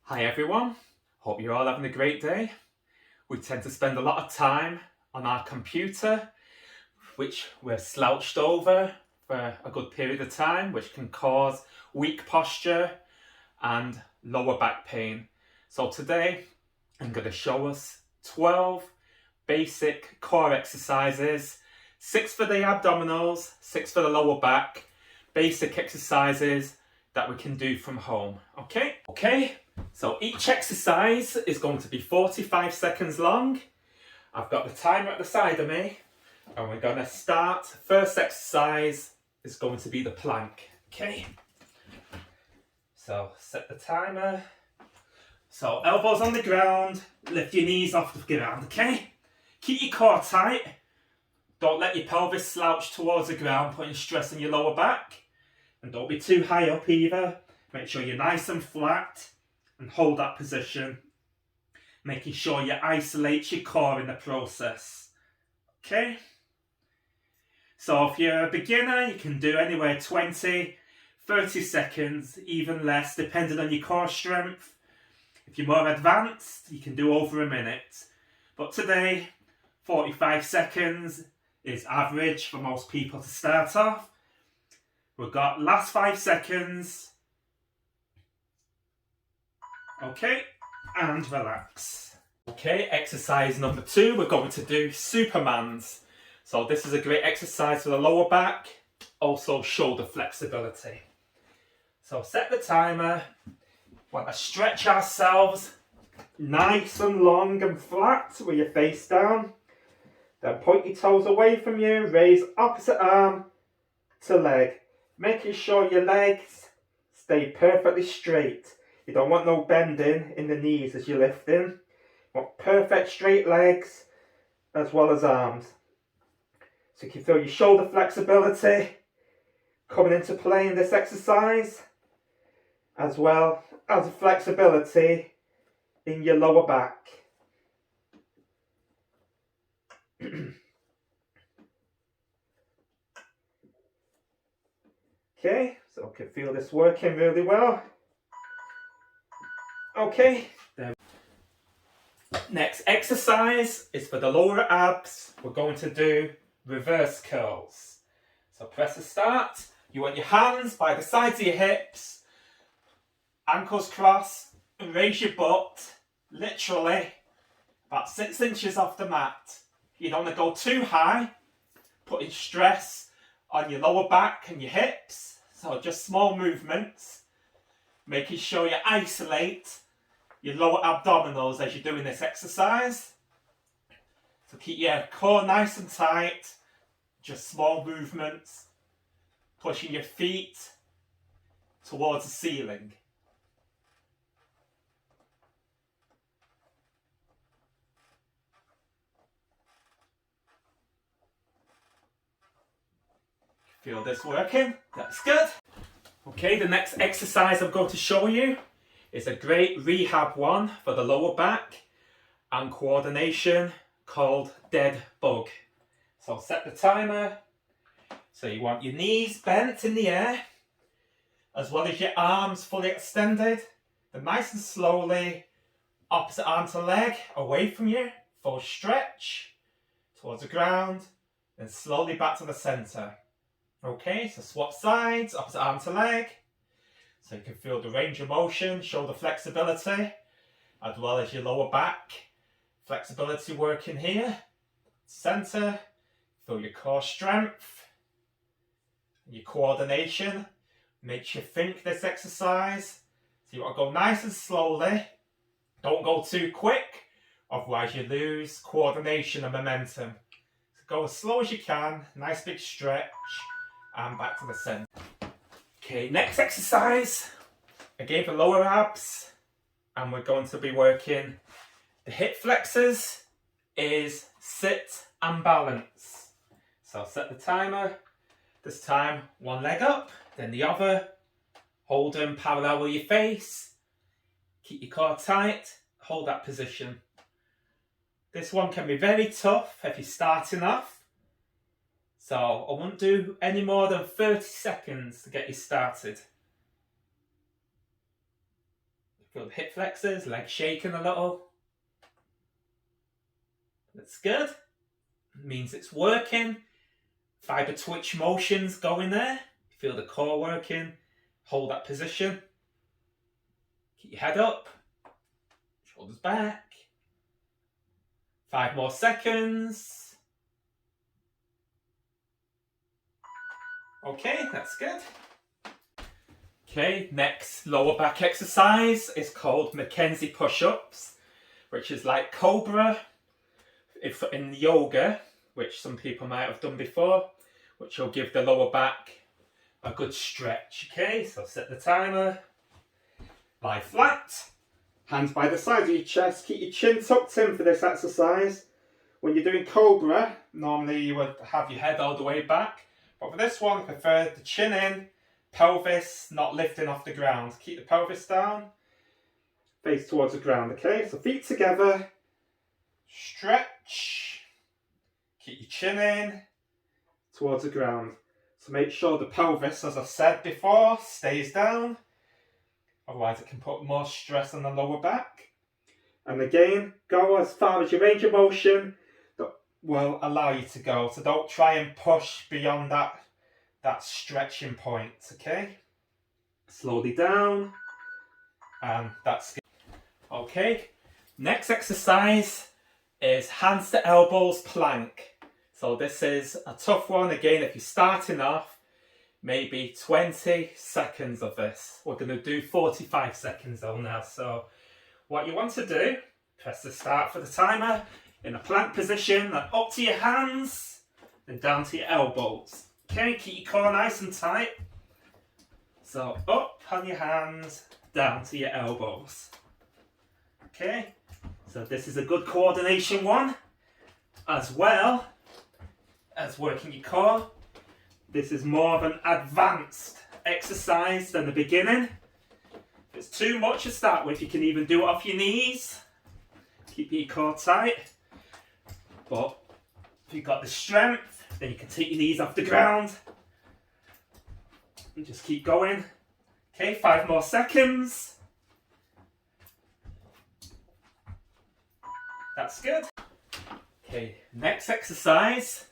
Hi everyone, hope you're all having a great day. We tend to spend a lot of time on our computer, which we're slouched over for a good period of time, which can cause weak posture and lower back pain. So today I'm going to show us 12 basic core exercises, 6 for the abdominals, 6 for the lower back, basic exercises that we can do from home. Okay, so each exercise is going to be 45 seconds long. I've got the timer at the side of me and we're going to start. First exercise is going to be the plank. Okay, so set the timer. So elbows on the ground, lift your knees off the ground. Okay, keep your core tight. Don't let your pelvis slouch towards the ground, putting stress on your lower back. And don't be too high up either. Make sure you're nice and flat and hold that position. Making sure you isolate your core in the process. Okay? So if you're a beginner, you can do anywhere 20, 30 seconds, even less, depending on your core strength. If you're more advanced, you can do over a minute. But today, 45 seconds is average for most people to start off. We've got last 5 seconds. Okay, and relax. Okay, exercise number 2, we're going to do Supermans. So this is a great exercise for the lower back, also shoulder flexibility. So set the timer. Want to stretch ourselves nice and long and flat with your face down. Then point your toes away from you, raise opposite arm to leg. Making sure your legs stay perfectly straight. You don't want no bending in the knees as you're lifting. You want perfect straight legs as well as arms. So you can feel your shoulder flexibility coming into play in this exercise, as well as the flexibility in your lower back. Okay, so I can feel this working really well. Okay, next exercise is for the lower abs. We're going to do reverse curls. So press the start. You want your hands by the sides of your hips, ankles crossed, and raise your butt literally about 6 inches off the mat. You don't want to go too high, putting stress on your lower back and your hips. So just small movements, making sure you isolate your lower abdominals as you're doing this exercise. So keep your core nice and tight, just small movements, pushing your feet towards the ceiling. Feel this working? That's good. Okay, the next exercise I'm going to show you is a great rehab one for the lower back and coordination called dead bug. So set the timer. So you want your knees bent in the air as well as your arms fully extended. Then nice and slowly, opposite arm to leg away from you, full stretch towards the ground, then slowly back to the center. Okay, so swap sides, opposite arm to leg. So you can feel the range of motion, shoulder flexibility, as well as your lower back flexibility working here. Center, feel your core strength, your coordination. Makes you think this exercise. So you want to go nice and slowly. Don't go too quick, otherwise you lose coordination and momentum. So go as slow as you can, nice big stretch, and back to the center. Okay, next exercise, again for lower abs, and we're going to be working the hip flexors, is sit and balance. So set the timer, this time one leg up, then the other, hold them parallel with your face, keep your core tight, hold that position. This one can be very tough if you're starting off. So I won't do any more than 30 seconds to get you started. Feel the hip flexors, legs shaking a little. That's good. Means it's working. Fiber twitch motions going there. Feel the core working. Hold that position. Keep your head up. Shoulders back. 5 more seconds. Okay, that's good. Okay, next lower back exercise is called Mackenzie push-ups, which is like Cobra in yoga, which some people might have done before, which will give the lower back a good stretch. Okay, so set the timer, lie flat, hands by the side of your chest, keep your chin tucked in for this exercise. When you're doing Cobra, normally you would have your head all the way back, but for this one, I prefer the chin in, pelvis not lifting off the ground. Keep the pelvis down, face towards the ground. Okay, so feet together, stretch, keep your chin in, towards the ground. So make sure the pelvis, as I said before, stays down. Otherwise it can put more stress on the lower back. And again, go as far as your range of motion that will allow you to go. So don't try and push beyond that stretching point, okay? Slowly down. And that's good. Okay, next exercise is hands to elbows plank. So this is a tough one. Again, if you're starting off, maybe 20 seconds of this. We're going to do 45 seconds though now. So what you want to do, press the start for the timer in a plank position, then up to your hands, then down to your elbows. Okay, keep your core nice and tight. So up on your hands, down to your elbows. Okay, so this is a good coordination one, as well as working your core. This is more of an advanced exercise than the beginning. If it's too much to start with, you can even do it off your knees. Keep your core tight. But if you've got the strength, then you can take your knees off the ground. And just keep going. Okay, 5 more seconds. That's good. Okay, next exercise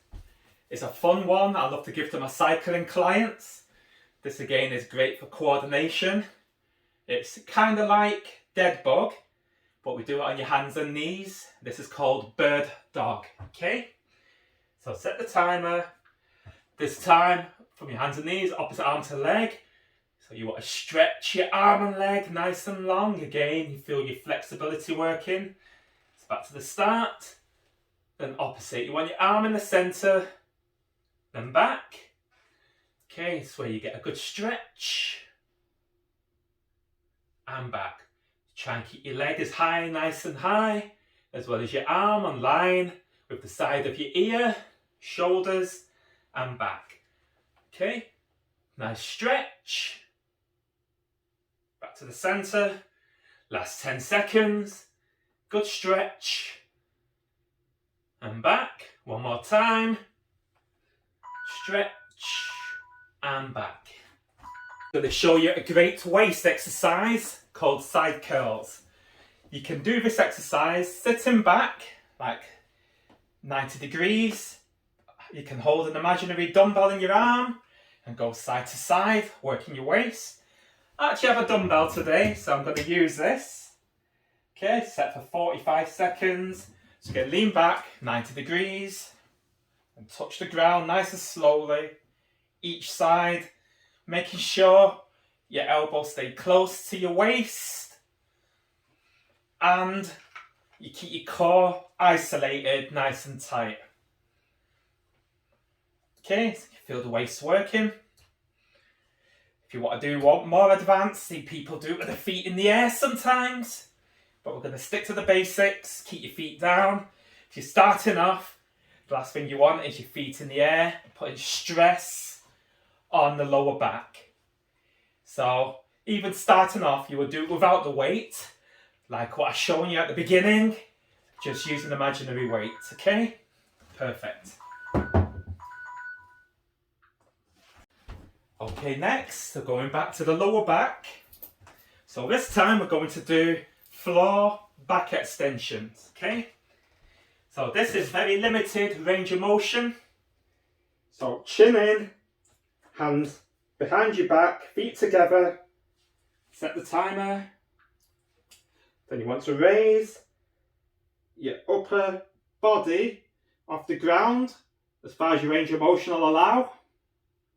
is a fun one. I love to give to my cycling clients. This again is great for coordination. It's kind of like dead bug, but we do it on your hands and knees. This is called bird dog, okay? So set the timer. This time, from your hands and knees, opposite arm to leg. So you want to stretch your arm and leg nice and long. Again, you feel your flexibility working. So back to the start. Then opposite. You want your arm in the centre, then back. Okay, it's where you get a good stretch. And back. Try and keep your leg as high, nice and high, as well as your arm on line with the side of your ear, shoulders, and back. Okay, nice stretch. Back to the centre. Last 10 seconds. Good stretch. And back. One more time. Stretch. And back. I'm going to show you a great waist exercise called side curls. You can do this exercise sitting back, like 90 degrees. You can hold an imaginary dumbbell in your arm and go side to side, working your waist. I actually have a dumbbell today, so I'm going to use this. Okay, set for 45 seconds. So you can lean back 90 degrees and touch the ground nice and slowly, each side, making sure your elbows stay close to your waist and you keep your core isolated nice and tight. Okay, so you feel the waist working. If you want to do one more advanced, see people do it with their feet in the air sometimes, but we're going to stick to the basics. Keep your feet down. If you're starting off, the last thing you want is your feet in the air, putting stress on the lower back. So even starting off, you would do it without the weight, like what I've shown you at the beginning, just using imaginary weights, okay? Perfect. Okay, next, so going back to the lower back. So this time we're going to do floor back extensions, okay? So this is very limited range of motion. So chin in, hands behind your back, feet together, set the timer. Then you want to raise your upper body off the ground as far as your range of motion will allow,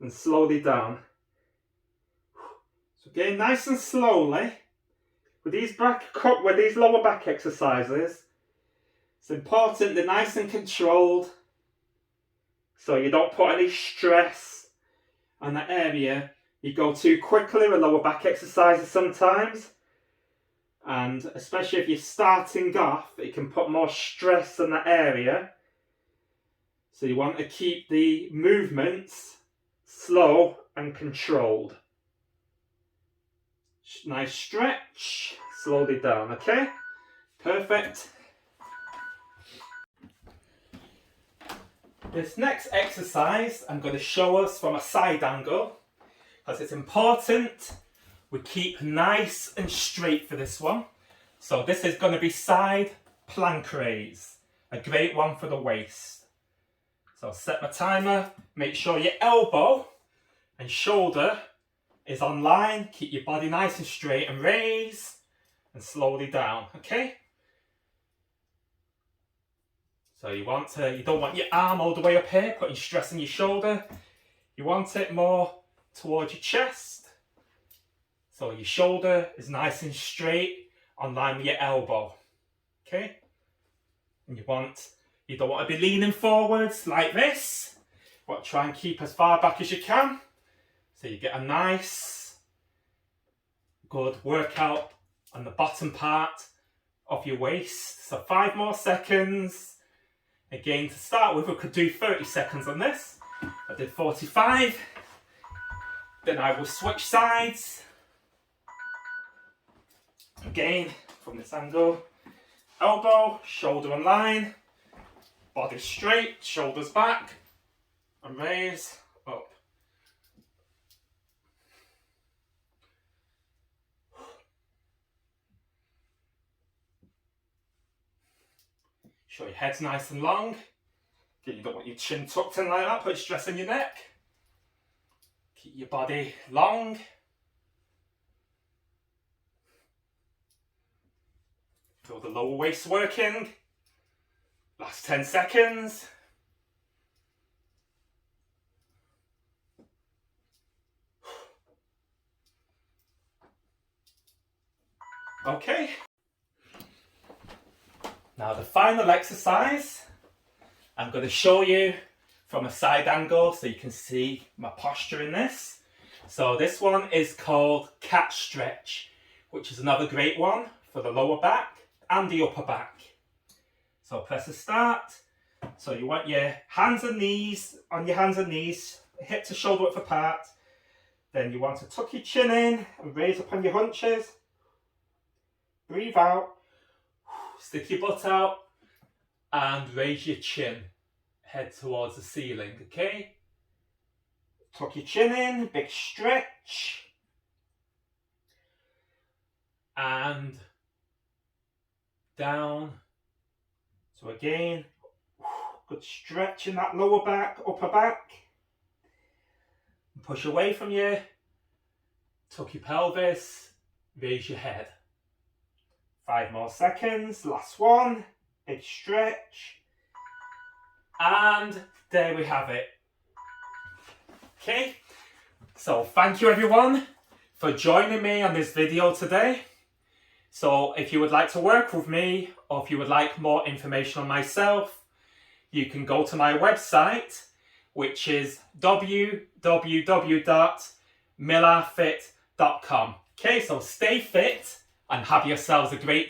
and slowly down. So again, nice and slowly. With these lower back exercises, it's important they're nice and controlled, so you don't put any stress on that area. You go too quickly with lower back exercises sometimes, and especially if you're starting off, it can put more stress on that area. So you want to keep the movements slow and controlled. Nice stretch, slowly down, okay? Perfect. This next exercise I'm going to show us from a side angle, because it's important we keep nice and straight for this one. So this is going to be side plank raise, a great one for the waist. So set my timer, make sure your elbow and shoulder is on line, keep your body nice and straight, and raise and slowly down, okay? So you don't want your arm all the way up here, putting stress on your shoulder. You want it more towards your chest. So your shoulder is nice and straight, on line with your elbow, okay? And you don't want to be leaning forwards like this, but try and keep as far back as you can. So you get a nice, good workout on the bottom part of your waist. So 5 more seconds. Again, to start with, we could do 30 seconds on this. I did 45. Then I will switch sides. Again, from this angle. Elbow, shoulder in line. Body straight, shoulders back. And raise up. Sure your head's nice and long. Again, you don't want your chin tucked in like that, put stress on your neck. Keep your body long. Feel the lower waist working. Last 10 seconds. Okay. Now the final exercise, I'm going to show you from a side angle so you can see my posture in this. So this one is called cat stretch, which is another great one for the lower back and the upper back. So press the start. So you want your hands and knees, on your hands and knees, hip to shoulder width apart. Then you want to tuck your chin in and raise up on your hunches. Breathe out. Stick your butt out and raise your chin. Head towards the ceiling, okay? Tuck your chin in, big stretch. And down. So again, good stretch in that lower back, upper back. Push away from you. Tuck your pelvis, raise your head. 5 more seconds, last one, big stretch, and there we have it. Okay, so thank you everyone for joining me on this video today. So if you would like to work with me, or if you would like more information on myself, you can go to my website, which is www.millarfit.com. Okay, so stay fit and have yourselves a great day.